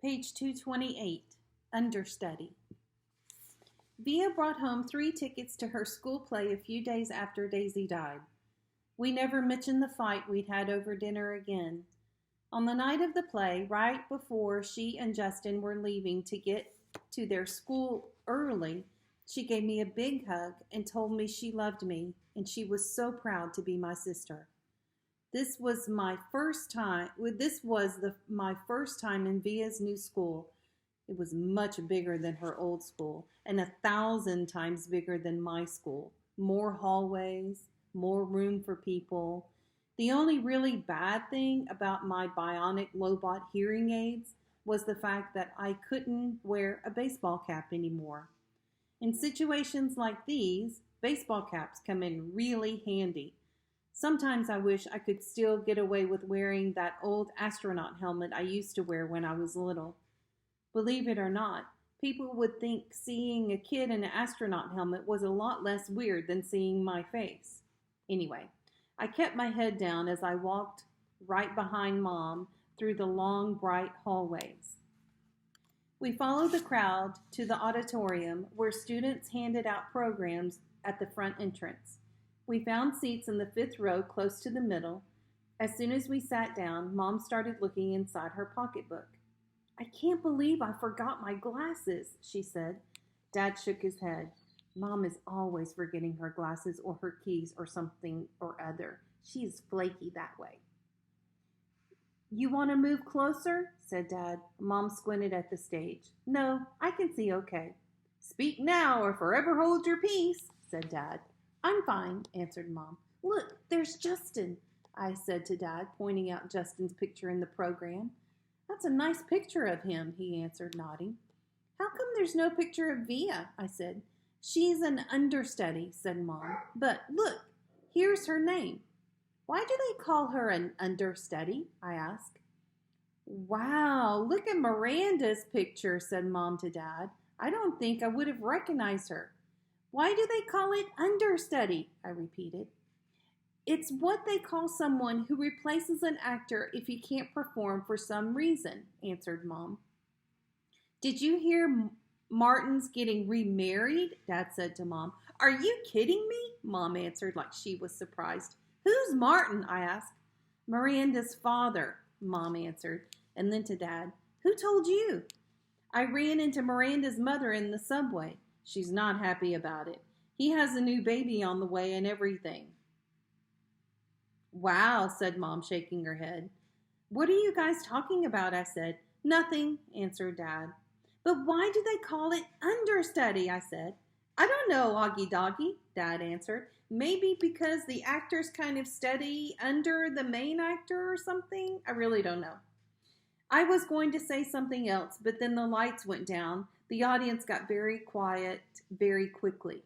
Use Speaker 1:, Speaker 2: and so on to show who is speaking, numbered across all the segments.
Speaker 1: Page 228, Understudy. Via brought home 3 tickets to her school play a few days after Daisy died. We never mentioned the fight we'd had over dinner again. On the night of the play, right before she and Justin were leaving to get to their school early, she gave me a big hug and told me she loved me and she was so proud to be my sister. This was my first time in Via's new school. It was much bigger than her old school and 1,000 times bigger than my school. More hallways, more room for people. The only really bad thing about my bionic Lobot hearing aids was the fact that I couldn't wear a baseball cap anymore. In situations like these, baseball caps come in really handy. Sometimes I wish I could still get away with wearing that old astronaut helmet I used to wear when I was little. Believe it or not, people would think seeing a kid in an astronaut helmet was a lot less weird than seeing my face. Anyway, I kept my head down as I walked right behind Mom through the long, bright hallways. We followed the crowd to the auditorium where students handed out programs at the front entrance. We found seats in the 5th row close to the middle. As soon as we sat down, Mom started looking inside her pocketbook. "I can't believe I forgot my glasses," she said. Dad shook his head. Mom is always forgetting her glasses or her keys or something or other. She is flaky that way. "You want to move closer?" said Dad. Mom squinted at the stage. "No, I can see okay." "Speak now or forever hold your peace," said Dad. "I'm fine," answered Mom. "Look, there's Justin," I said to Dad, pointing out Justin's picture in the program. "That's a nice picture of him," he answered, nodding. "How come there's no picture of Via?" I said. "She's an understudy," said Mom. "But look, here's her name." "Why do they call her an understudy?" I asked. "Wow, look at Miranda's picture," said Mom to Dad. "I don't think I would have recognized her." "Why do they call it understudy?" I repeated. "It's what they call someone who replaces an actor if he can't perform for some reason," answered Mom. "Did you hear Martin's getting remarried?" Dad said to Mom. "Are you kidding me?" Mom answered like she was surprised. "Who's Martin?" I asked. "Miranda's father," Mom answered, and then to Dad, "Who told you?" "I ran into Miranda's mother in the subway. She's not happy about it. He has a new baby on the way and everything." "Wow," said Mom, shaking her head. "What are you guys talking about?" I said. "Nothing," answered Dad. "But why do they call it understudy?" I said. "I don't know, Augie Doggy," Dad answered. "Maybe because the actors kind of study under the main actor or something? I really don't know." I was going to say something else, but then the lights went down. The audience got very quiet very quickly.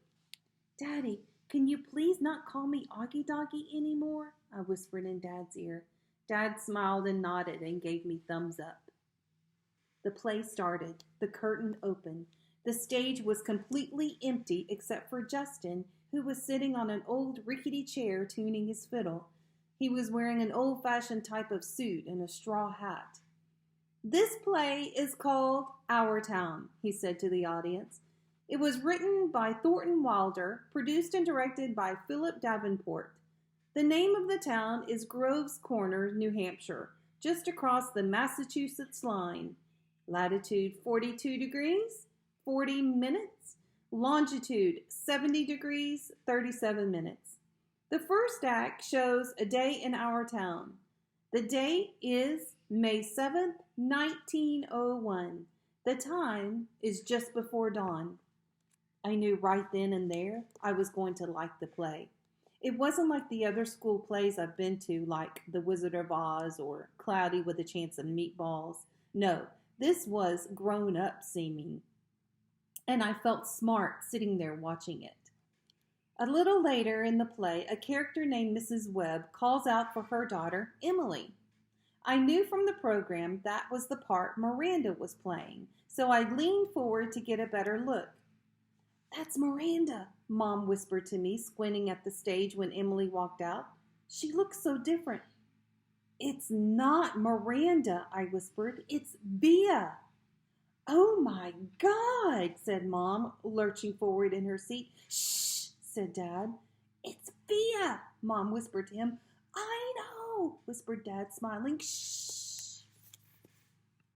Speaker 1: "Daddy, can you please not call me Augie Doggy anymore?" I whispered in Dad's ear. Dad smiled and nodded and gave me thumbs up. The play started. The curtain opened. The stage was completely empty except for Justin, who was sitting on an old rickety chair tuning his fiddle. He was wearing an old-fashioned type of suit and a straw hat. "This play is called Our Town," he said to the audience. "It was written by Thornton Wilder, produced and directed by Philip Davenport. The name of the town is Groves Corners, New Hampshire, just across the Massachusetts line. Latitude 42 degrees, 40 minutes. Longitude 70 degrees, 37 minutes. The first act shows a day in our town. The date is May 7th, 1901. The time is just before dawn." I knew right then and there I was going to like the play. It wasn't like the other school plays I've been to, like The Wizard of Oz or Cloudy with a Chance of Meatballs. No, this was grown-up seeming, and I felt smart sitting there watching it. A little later in the play, a character named Mrs. Webb calls out for her daughter, Emily. I knew from the program that was the part Miranda was playing, so I leaned forward to get a better look. "That's Miranda," Mom whispered to me, squinting at the stage when Emily walked out. "She looks so different." "It's not Miranda," I whispered. "It's Via." "Oh my God," said Mom, lurching forward in her seat. "Shh," said Dad. "It's Fia," Mom whispered to him. "I know," whispered Dad, smiling. "Shh."